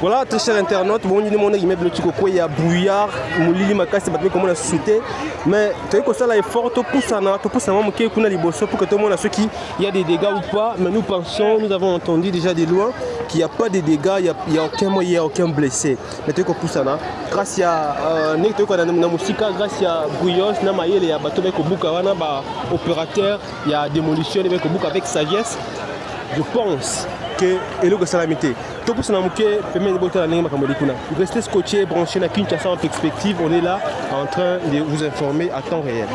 Voilà, très chers internautes, bon, il y a brouillard, Moulili Makasi, comment on a sauté. Mais tu sais que ça là est fort, tout pour ça, pour que tout le monde a ceux qui, il y a des dégâts ou pas. Mais nous pensons, nous avons entendu déjà de loin qu'il n'y a pas de dégâts, il n'y a aucun moyen, il n'y a aucun blessé. Mais tu sais que pour ça, grâce à grâce à Bouillos, il y a opérateur, il y a démolition, avec sagesse. Je pense que et le salamité tout pour ça restez scotché branché na Kinshasa en perspective, on est là en train de vous informer à temps réel.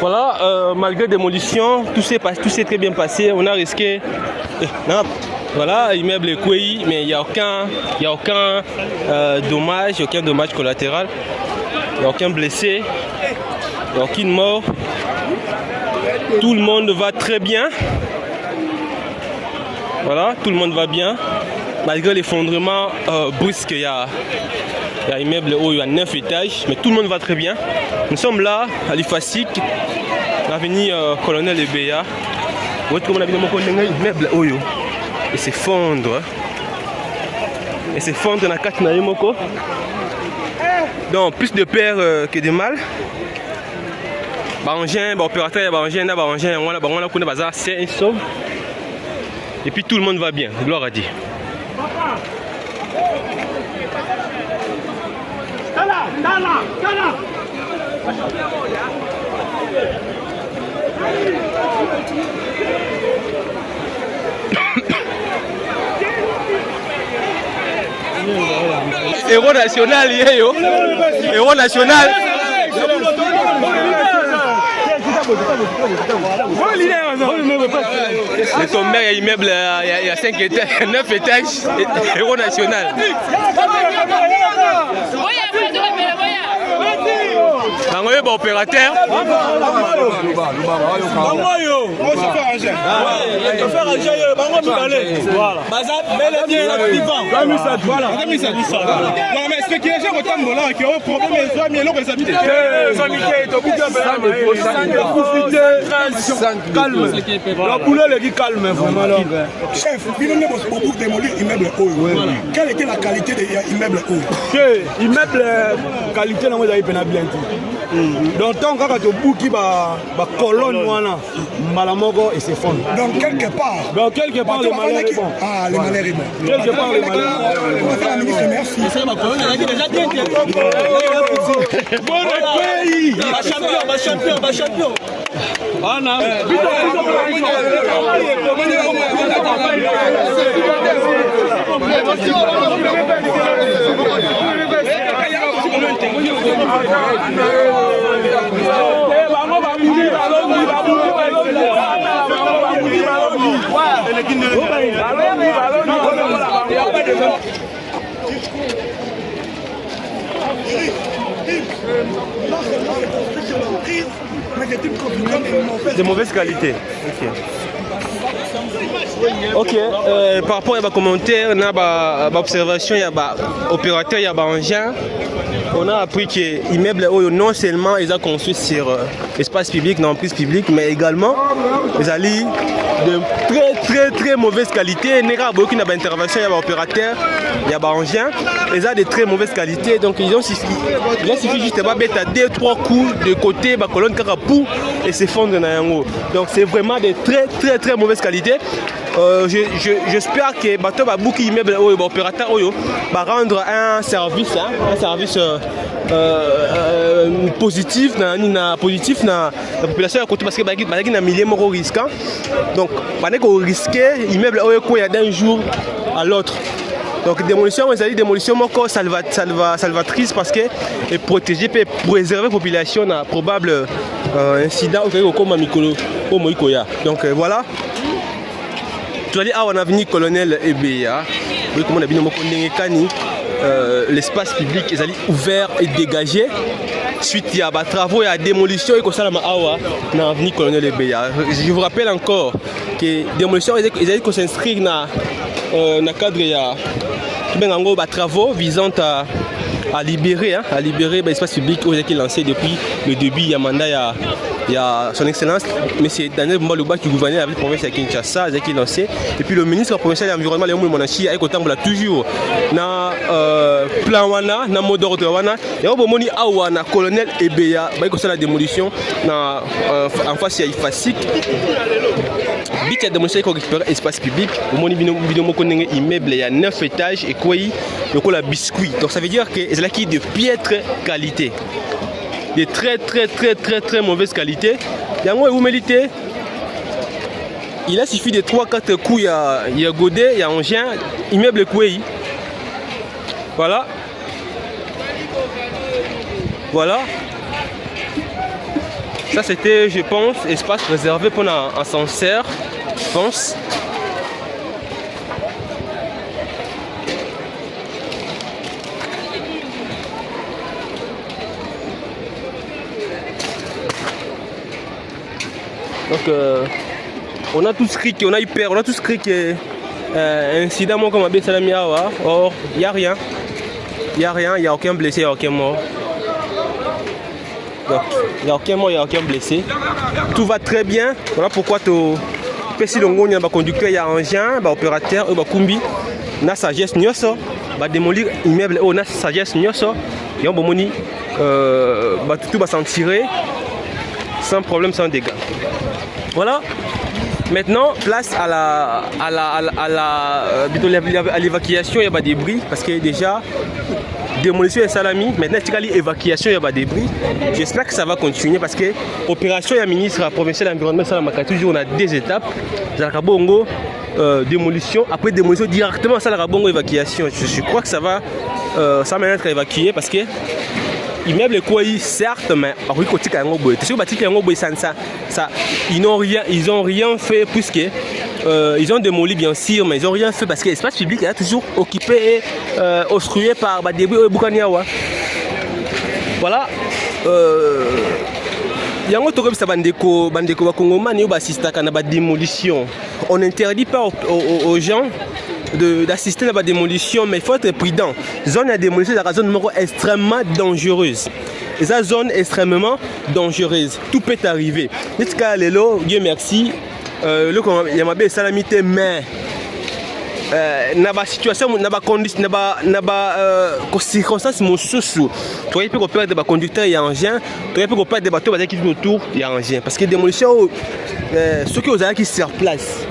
Voilà, malgré démolition, tout s'est très bien passé. On a risqué, voilà, immeuble Kouei, mais il n'y a aucun dommage, aucun dommage collatéral, il n'y a aucun blessé, il n'y a aucune mort. Tout le monde va très bien. Voilà, tout le monde va bien. Malgré l'effondrement brusque, il y a un immeuble où il y a 9 étages, mais tout le monde va très bien. Nous sommes là à l'IFASIC, l'avenue Colonel Ebeya. Vous voyez comment on a vu un immeuble où il s'effondre. Il s'effondre dans la carte Naïmoko. Donc plus de peur que de mal. Barangien, opérateur, barangien, on a connu bazar, c'est un sauve. Et puis tout le monde va bien, gloire à Dieu. Héros national, héros national. Le tombé, il y a immeuble, il y a 5 étages, 9 étages, héros national. Bon opérateur. Chef, pour démolir l'immeuble haut. Quelle était la qualité de l'immeuble haut? Immeuble qualité non vous bien. Donc tant que tu bouki ba colonne wana malamoko et s'effondre. Donc quelque part le malheur est bon. Ah, le malheur est bon. Quelque part le malheur. On va faire la ministre, merci. C'est ma colonne elle a déjà bien. Bon pays. Ma champion. Ah non. Non seulement c'est construit sur l'emprise, mais c'est une construction de mauvaise qualité. Ok, par rapport à vos commentaires, on a observation, il y a opérateur, il y a engin. On a appris que l'immeuble non seulement ils ont construit sur espace public, non prise publique, mais également ils allaient de très mauvaise qualité. Il y a beaucoup d'interventions, il y a opérateur, il y a engin, ils ont de très mauvaise qualité. Donc il suffit juste de mettre 2-3 coups de côté, la colonne carapou et s'effondre dans l'angle. Donc c'est vraiment de très mauvaise qualité. J'espère que bateau va beaucoup immeuble opérateur va rendre un service positif na la population à côté parce que il y a un milieu risquant. Donc pendant qu'on risquer immeuble d'un jour à l'autre. Donc démolition, salvatrice parce que est protégé pour préserver la population d'un probable incident comme Mikolo au Moïkoya. Donc voilà. Tu as dit on a venu colonel Ebeya. Oui, comme on a vu l'espace public est ouvert et dégagé. Suite il y a des travaux, il y a démolition et comme ça on a venu colonel Ebeya. Je vous rappelle encore que démolition ils allaient s'inscrire dans le cadre de travaux visant à libérer l'espace public qui est lancé depuis le début du mandat. Il y a son excellence, M. Daniel Mbalouba qui gouvernait la ville province de Kinshasa, qui est lancé. Et puis le ministre provincial de l'environnement, Léon Monachi, a toujours dans plan wana, dans mot d'ordre wana. Il y a un colonel Ebeya, qui a la démolition en face il y a FASIC. Bit a démontré qu'on récupère l'espace public. Au moins, il immeuble, il y a 9 étages et quoi, il y a biscuit. Donc ça veut dire que c'est là qui est de piètre qualité. De très mauvaise qualité. Il y a un humilité. Il a suffi de 3-4 coups. Il y a Godet, il y a Angien, immeuble Kouei. Voilà. Voilà. Ça c'était, je pense, espace réservé pour un ascenseur. Je pense. Donc on a tout écrit qu'on a eu peur, on a tout écrit que incident comme Abel Salami Awa. Or il n'y a rien. Il n'y a rien, il n'y a aucun blessé, il n'y a aucun mort. Donc il n'y a aucun mort, il n'y a aucun blessé. Tout va très bien. Voilà pourquoi tu si l'on a un conducteur, il y a un engin, un opérateur, un kumbi, na sagesse nyoso, va démolir immeuble, on a sagesse nyoso, et on va moni, tout va s'en tirer sans problème, sans dégâts. Voilà. Maintenant, place à l'évacuation, il y a des débris parce que déjà démolition et salami. Maintenant, il y a l'évacuation, il y a des débris. J'espère que ça va continuer parce que l'opération et la ministre provinciale de l'environnement, toujours on a 2 étapes. Bongo, démolition, après démolition directement ça la bongo évacuation. Je crois que ça va être évacué parce que immeuble quoi certes mais ils n'ont rien fait puisque ils ont démoli bien sûr mais ils n'ont rien fait parce que l'espace public est toujours occupé et obstrué par des débris et Bukaniawa. Voilà. Yango to comme ça bandeko bakongomani ou basistaka na ba démolition. On n'interdit pas aux gens d'assister à la démolition, mais il faut être prudent. Zone à démolition, c'est la zone extrêmement dangereuse. Et cette zone extrêmement dangereuse. Tout peut arriver. Dieu merci. Le il y a ma salamité, mais na ba situation na ba condition na ba circonstance mosusu tu peux perdre des conducteurs et engins tu peux perdre des bateaux qui tournent autour et engins parce que démolition ceux qui ont qui sur place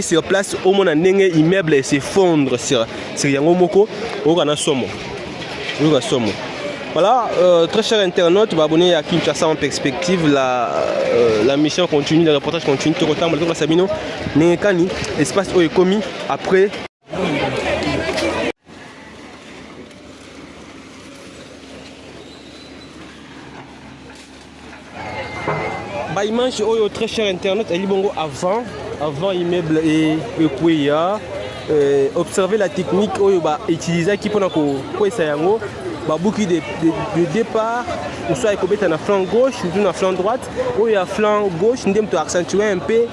sur place au moins un immeuble et s'effondre sur yango moko au somo. Voilà, très chers internautes, tu vas abonner à Kinshasa en perspective. La mission continue, le reportage continue. Tout le temps, le Sabino, Nekani, espace où est commis après. Bah, image au très cher internaute, elle est bon avant immeuble et Kouya. Observer la technique où utiliser qui pendant que ça yango babuki de départ ou soit ekobeta na flanc gauche ou na flanc droite ou ya flanc gauche ndem to accentuer un peu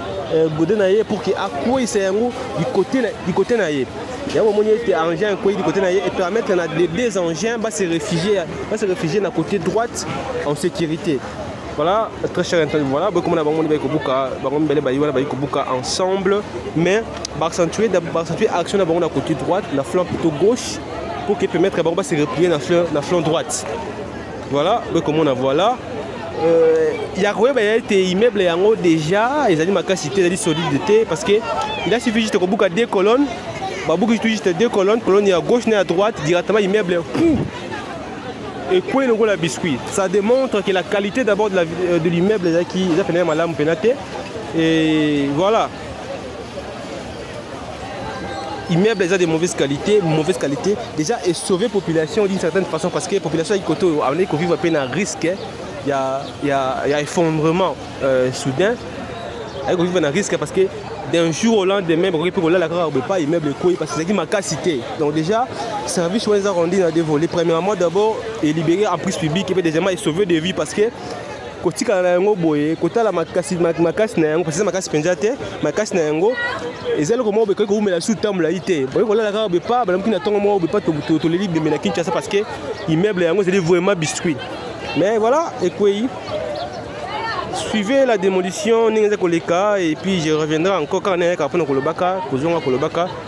godé na ye pour que akwisa yango du côté na ye ya mo moni était engin quoi du côté na ye et permettre na les deux engins va se réfugier na côté droite en sécurité. Voilà, très cher internaute, voilà, comme on a ensemble, mais accentuer action d'abord à côté droite, la flanc plutôt gauche, pour qu'il permette de se replier dans la flanc droite. Voilà, comme on a voilà. Il y a des immeubles déjà, ils ont dit ma capacité, ils ont dit solidité, parce qu'il a suffi juste de deux colonnes, juste deux colonnes, colonne à gauche et à droite, directement immeuble. Et quoi le biscuit, ça démontre que la qualité d'abord de l'immeuble qui a fait un alarme pénaté. Et voilà. Immeuble de mauvaise qualité, déjà et sauver la population d'une certaine façon parce que la population est vivre un peu un risque, il y a effondrement soudain, elle vivre un risque parce que d'un jour au lendemain, on peut la pas immeuble quoi parce que c'est ma cité. Donc déjà, service où ils ont rendu dans des volets. Premièrement, d'abord, est libéré en prise publique et puis deuxièmement, sauver des vies parce que quand tu as un boye, quand tu as la makasi parce que makasi penjate, makasi na yango, et c'est là comment on peut que vous mettez la sous-table là ité. Bon voilà la garde pas, madame qui n'attend moi on peut pas te les libres mais na Kinshasa parce que immeuble yango c'est vraiment biscuit. Mais voilà, et quoi suivez la démolition et puis je reviendrai encore quand on est à Kolobaka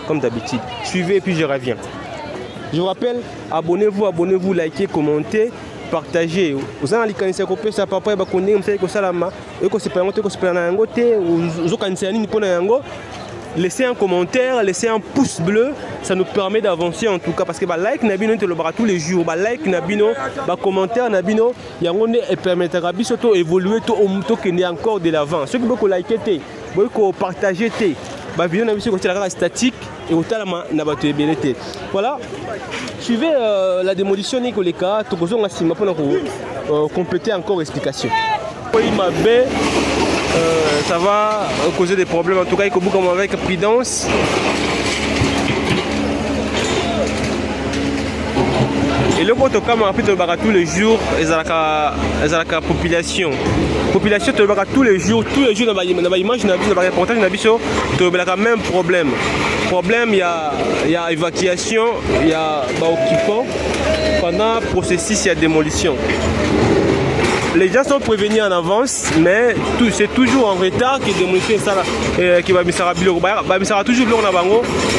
comme d'habitude. Suivez et puis je reviens. Je vous rappelle, abonnez-vous, likez, commentez, partagez. Vous avez les copier ça papa ba connait comme ça que salama et que c'est pas un côté na yango te vous kanisa ni pona yango. Laissez un commentaire, laissez un pouce bleu, ça nous permet d'avancer en tout cas parce que bah like nabino te le bara tous les jours, bah like nabino, bah commentaire nabino, yango ne permettra biso to évoluer to kende encore de l'avant. Ceux qui veulent liker te, veulent partager te, bah vidéo na biso ko la statique et au talama na ba te belete. Voilà. Suivez la démolition Nikoleka, to kozonga sima pona ko compléter encore explication. Oui, ma baie ça va causer des problèmes. En tout cas, il faut beaucoup avec prudence. Et le compte comme après tu le tous les jours, ils ont la population. Population tu le tous les jours dans la image, dans le reportage, tu as le même problème. Problème, il y a évacuation, il y a occupant. Pendant le processus, il y a démolition. Les gens sont prévenus en avance, mais c'est toujours en retard que démolition qui va toujours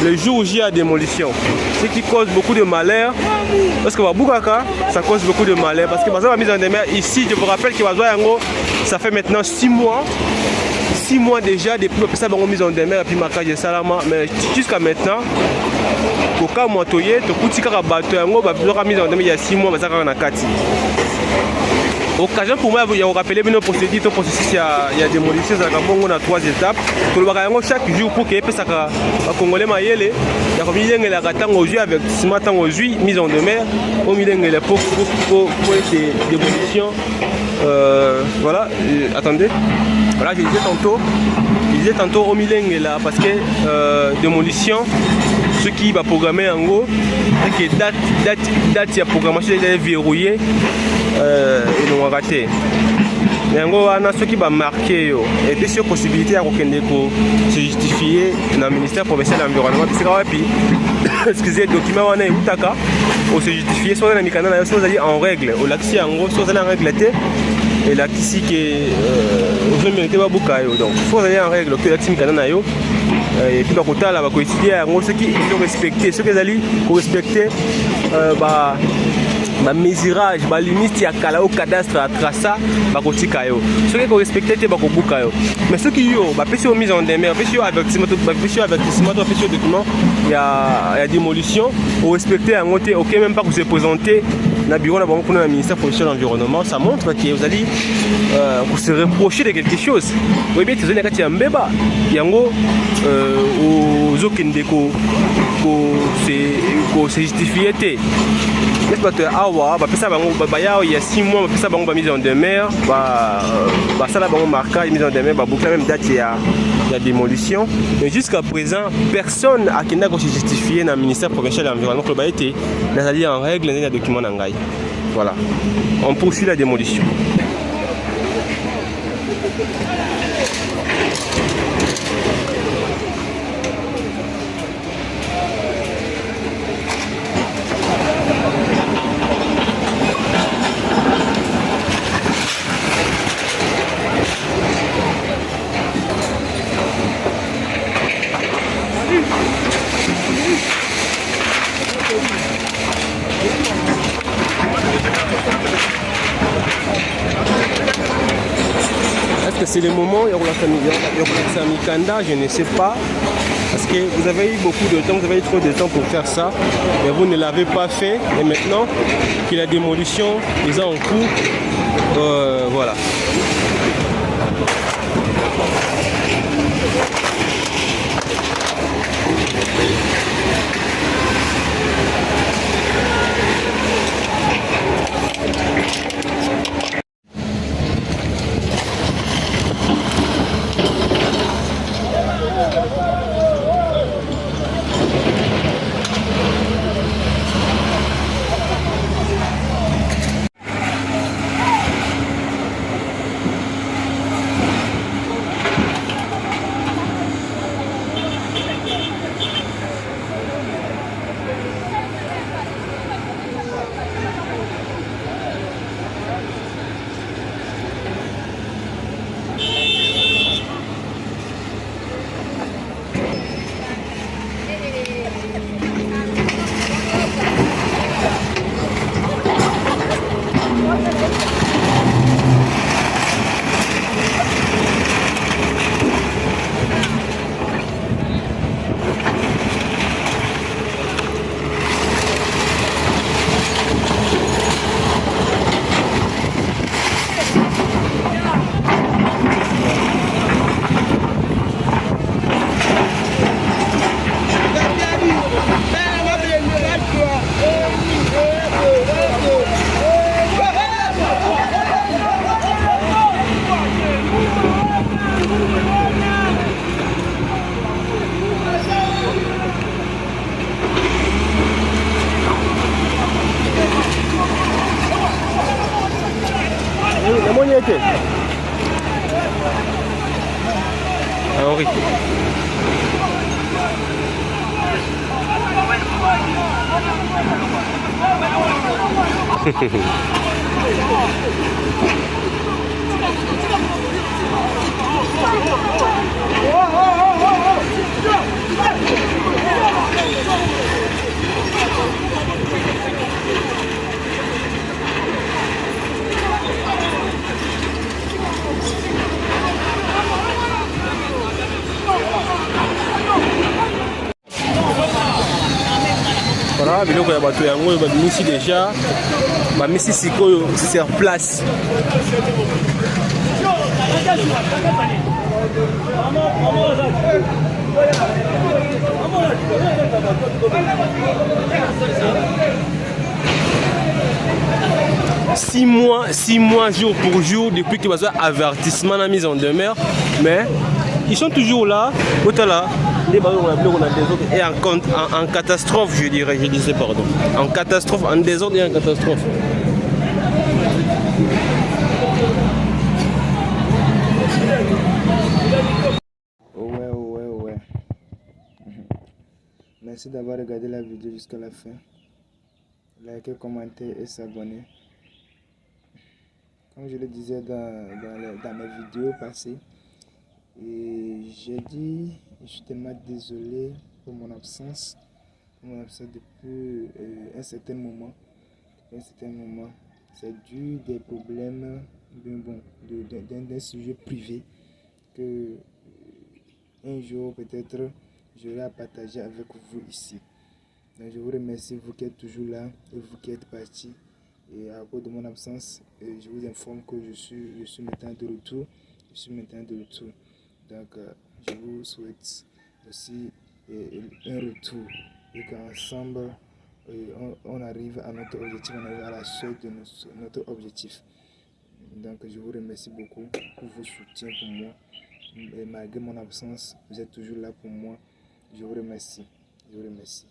le jour où il y a démolition. Ce qui cause beaucoup de malheur. Parce que ça cause beaucoup de malheur. Parce que la mise en demeure ici, je vous rappelle que ça fait maintenant 6 mois. 6 mois déjà depuis que ça a mise en demeure et puis marquage de Salama. Mais jusqu'à maintenant, au cas où on a mise en demeure il y a 6 mois, ça a été occasion pour moi de vous rappeler nos procédures, il y a démolition, on a 3 étapes. Chaque jour pour que les Congolais maïele, il y a combien de temps aux yeux avec ce matin aux yeux, mise en demeure, au milieu de pour ces démolitions. Voilà, attendez. Voilà, je disais tantôt au milieu là parce que démolition, ce qui va programmer en gros, c'est que date il y a programmation est verrouillée. Ils l'ont raté. Mais en gros, on a ceux qui vont marquer et puis sur possibilité à se justifier dans le ministère provincial de l'environnement. Puis, excusez, document on est Utaka, on se justifier soit dans les soit en règle. Au laxi en gros, soit en règle et là ici que vous méritez pas beaucoup donc soit en règle que laxi mikana yo et puis bah là va coïncider en gros ceux qui ont respecté ceux qui allaient respecter ma mesurage, ma limite il y a au cadastre à traça, bakotika yo. Ceux qui respectent te bakobuka yo. Mais ceux qui yo, bah péché mise en demeure, péché avertissement, péché document, il y a démolition, au respecter en côté, OK même pas que vous se présenter na bureau na bango kuna na ministère provincial de l'environnement, ça montre que vous allez se reprocher de quelque chose. Oui bien tezali kati ya mbeba yango aux okende ko se justifier te. N'est-ce pas awa ba pesa bango ba ya il y a 6 mois ba pesa bango ba mise en demeure ba sala bango marquage mise en demeure ba boucler même date ya démolition, mais jusqu'à présent personne a qui n'a pas justifié dans le ministère provincial de l'environnement que ba été nazali en règle dans les documents nangai. Voilà. On poursuit la démolition. Est-ce que c'est le moment Mikanda, je ne sais pas. Parce que vous avez eu beaucoup de temps, vous avez eu trop de temps pour faire ça. Mais vous ne l'avez pas fait. Et maintenant que la démolition est en cours, voilà. Henri. Voilà, biloko ya bato yango babimisi déjà bamisi sikoyo sur place. Six mois jour pour jour depuis que y a avertissement la mise en demeure, mais ils sont toujours là. Et en catastrophe, je disais pardon. En catastrophe, en désordre et en catastrophe. Ouais. Merci d'avoir regardé la vidéo jusqu'à la fin. Likez, commentez et s'abonner. Comme je le disais dans mes vidéos passées, et j'ai dit, je suis tellement désolé pour mon absence depuis un certain moment. C'est dû des problèmes d'un sujet privé que un jour peut-être j'aurai à partager avec vous ici. Donc je vous remercie, vous qui êtes toujours là et vous qui êtes partis. Et à cause de mon absence, je vous informe que je suis maintenant de retour. Je suis maintenant de retour. Donc, je vous souhaite aussi un retour et qu'ensemble, on arrive à notre objectif, on arrive à la suite de notre objectif. Donc, je vous remercie beaucoup pour vos soutiens pour moi. Et malgré mon absence, vous êtes toujours là pour moi. Je vous remercie. Je vous remercie.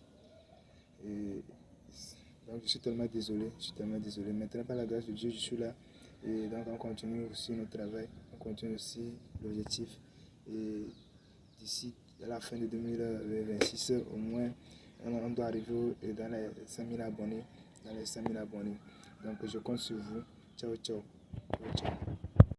Et donc, je suis tellement désolé. Maintenant, par la grâce de Dieu, je suis là. Et donc, on continue aussi notre travail. On continue aussi l'objectif. Et d'ici à la fin de 2026, au moins, on doit arriver dans les 5000 abonnés. Donc, je compte sur vous. Ciao, ciao. Ciao, ciao.